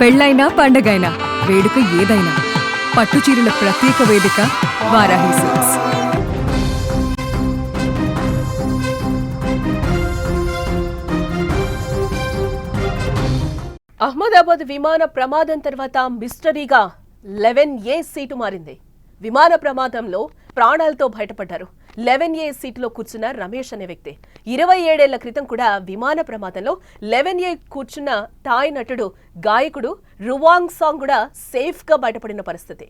పెళ్ళైనా పండగైనా వేడుక ఏదైనా పట్టుచీరల ప్రత్యేక వేదిక వారాహి సిల్క్స్. అహ్మదాబాద్ విమాన ప్రమాదం తర్వాత మిస్టరీగా 11A సీటు మారింది. విమాన ప్రమాదంలో ప్రాణాలతో బయటపడ్డారు 11A సీటులో కూర్చున్న రమేష్ అనే వ్యక్తి. 27 ఏళ్ల క్రితం కూడా విమాన ప్రమాదంలో 11A కూర్చున్న థాయ్ నటుడు గాయకుడు రువాంగ్ సాంగ్ కూడా సేఫ్ గా బయటపడిన పరిస్థితి.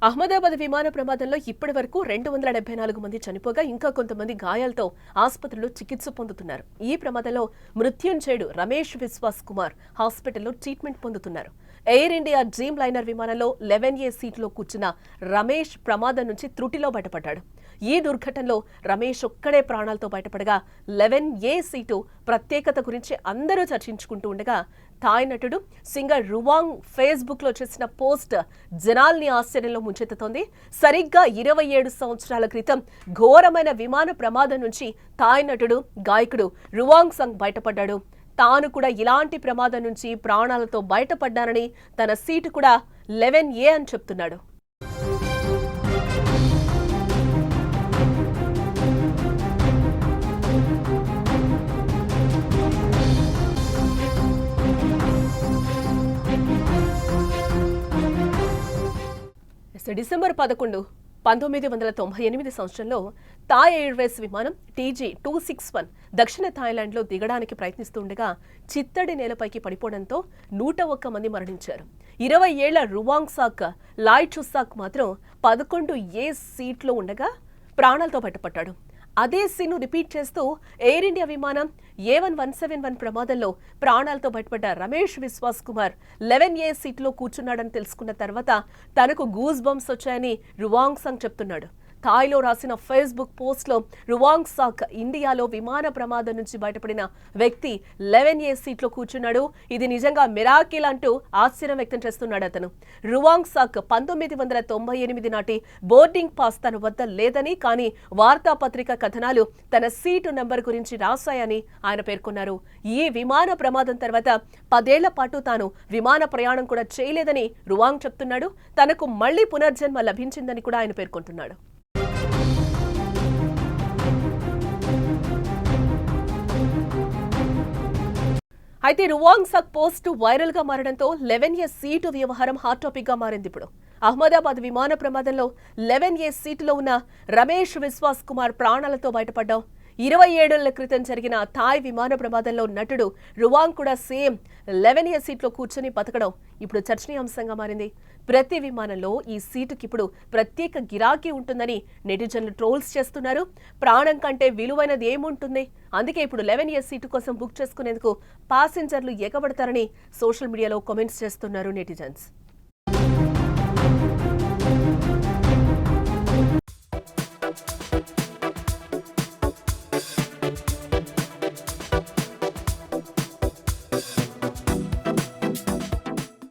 అహ్మదాబాద్ విమాన ప్రమాదంలో ఇప్పటి వరకు 274 మంది చనిపోగా ఇంకా కొంతమంది గాయాలతో ఆసుపత్రిలో చికిత్స పొందుతున్నారు. ఈ ప్రమాదంలో మృత్యుంజయుడు రమేష్ విశ్వాస్ కుమార్ హాస్పిటల్లో ట్రీట్మెంట్ పొందుతున్నారు. ఎయిర్ ఇండియా డ్రీమ్ లైనర్ విమానంలో 11A సీటులో కూర్చున్న రమేష్ ప్రమాదం నుంచి త్రుటిలో బయటపడ్డాడు. ఈ దుర్ఘటనలో రమేష్ ఒక్కడే ప్రాణాలతో బయటపడగా 11A సీటు ప్రత్యేకత గురించి అందరూ చర్చించుకుంటూ ఉండగా థాయ్ నటుడు సింగర్ రువాంగ్ ఫేస్బుక్ లో చేసిన పోస్ట్ జనాల్ని ఆశ్చర్యంలో ముంచెత్తుతోంది. సరిగ్గా 27 సంవత్సరాల క్రితం ఘోరమైన విమాన ప్రమాదం నుంచి థాయ్ నటుడు గాయకుడు రువాంగ్ సాంగ్ బయటపడ్డాడు. తాను కూడా ఇలాంటి ప్రమాదం నుంచి ప్రాణాలతో బయటపడ్డానని తన సీటు కూడా 11A అని చెప్తున్నాడు. డిసెంబర్ 11, 1998 సంవత్సరంలో థాయ్ ఎయిర్వేస్ విమానం TG261 దక్షిణ థాయిలాండ్లో దిగడానికి ప్రయత్నిస్తుండగా చిత్తడి నేలపైకి పడిపోవడంతో 101 మంది మరణించారు. 20 ఏళ్ల రువాంగ్ సాక్ లాయ్ చుసాక్ మాత్రం 11A సీట్లో ఉండగా ప్రాణాలతో బయటపడ్డాడు. అదే సీన్ను రిపీట్ చేస్తూ ఎయిర్ ఇండియా విమానం A1171 ప్రమాదంలో ప్రాణాలతో బయటపడ్డ రమేష్ విశ్వాస్ కుమార్ 11A సీట్లో కూర్చున్నాడని తెలుసుకున్న తర్వాత తనకు గూస్ బంప్స్ వచ్చాయని రువాంగ్ సాంగ్ చెప్తున్నాడు. థాయ్లో రాసిన ఫేస్బుక్ పోస్ట్లో రువాంగ్ సాక్ ఇండియాలో విమాన ప్రమాదం నుంచి బయటపడిన వ్యక్తి 11A సీట్లో కూర్చున్నాడు, ఇది నిజంగా మిరాకిల్ అంటూ ఆశ్చర్యం వ్యక్తం చేస్తున్నాడు అతను. రువాంగ్ సాక్ 1998 నాటి బోర్డింగ్ పాస్ తన వద్ద లేదని, కానీ వార్తాపత్రిక కథనాలు తన సీటు నెంబర్ గురించి రాశాయని ఆయన పేర్కొన్నారు. ఈ విమాన ప్రమాదం తర్వాత 10 ఏళ్ల పాటు తాను విమాన ప్రయాణం కూడా చేయలేదని రువాంగ్ చెప్తున్నాడు. తనకు మళ్లీ పునర్జన్మ లభించిందని కూడా ఆయన పేర్కొంటున్నాడు. అయితే రువాంగ్ సాక్ పోస్ట్ వైరల్ గా మారడంతో 11A సీటు వ్యవహారం హాట్ టాపిక్ గా మారింది. ఇప్పుడు అహ్మదాబాద్ విమాన ప్రమాదంలో 11A సీటులో ఉన్న రమేష్ విశ్వాస్ కుమార్ ప్రాణాలతో బయటపడ్డాం. 27 ఏళ్ల క్రితం జరిగిన థాయ్ విమాన ప్రమాదంలో నటుడు రువాంగ్ కూడా సేమ్ 11A సీట్లో కూర్చొని బతకడం ఇప్పుడు చర్చనీయాంశంగా మారింది. ప్రతి విమానంలో ఈ సీటుకి ఇప్పుడు ప్రత్యేక గిరాకీ ఉంటుందని నెటిజన్లు ట్రోల్స్ చేస్తున్నారు. ప్రాణం కంటే విలువైనది ఏముంటుంది, అందుకే ఇప్పుడు 11A సీటు కోసం బుక్ చేసుకునేందుకు ప్యాసింజర్లు ఎగబడతారని సోషల్ మీడియాలో కామెంట్స్ చేస్తున్నారు నెటిజన్స్.